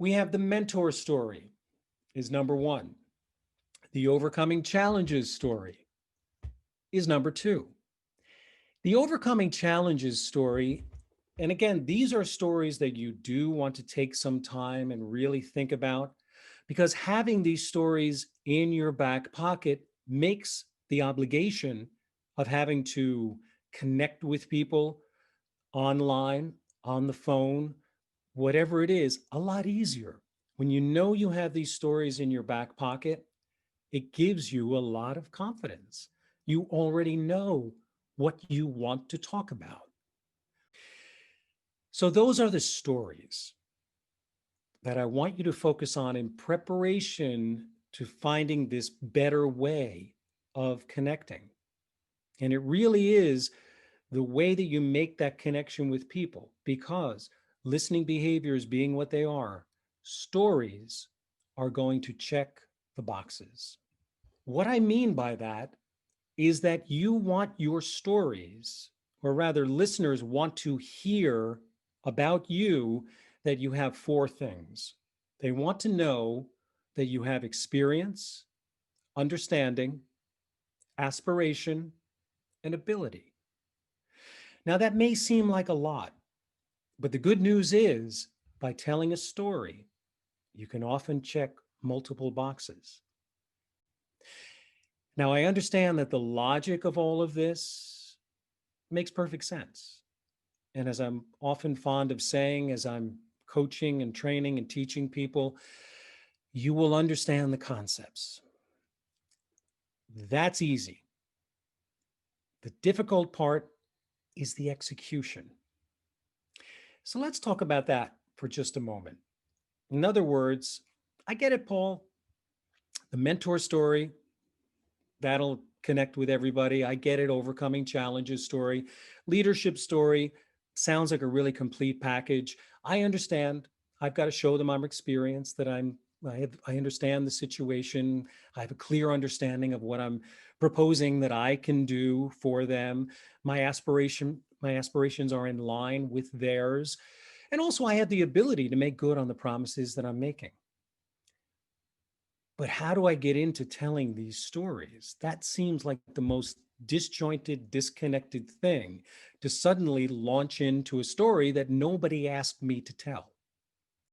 We have the mentor story is number one. The overcoming challenges story is number two. The overcoming challenges story, and again, these are stories that you do want to take some time and really think about, because having these stories in your back pocket makes the obligation of having to connect with people online, on the phone, whatever it is, a lot easier. When you know you have these stories in your back pocket, it gives you a lot of confidence. You already know what you want to talk about. So, those are the stories that I want you to focus on in preparation to finding this better way of connecting. And it really is the way that you make that connection with people, because listening behaviors being what they are, stories are going to check the boxes. What I mean by that is that you want your stories, or rather, listeners want to hear about you that you have four things. They want to know that you have experience, understanding, aspiration, and ability. Now, that may seem like a lot, but the good news is by telling a story, you can often check multiple boxes. Now, I understand that the logic of all of this makes perfect sense. And as I'm often fond of saying, as I'm coaching and training and teaching people, you will understand the concepts. That's easy. The difficult part is the execution. So let's talk about that for just a moment. In other words, I get it, Paul. The mentor story, that'll connect with everybody. I get it. Overcoming challenges story, leadership story sounds like a really complete package. I understand. I've got to show them I'm experienced, that I understand the situation. I have a clear understanding of what I'm proposing that I can do for them. My aspirations are in line with theirs. And also I have the ability to make good on the promises that I'm making. But how do I get into telling these stories? That seems like the most disjointed, disconnected thing, to suddenly launch into a story that nobody asked me to tell.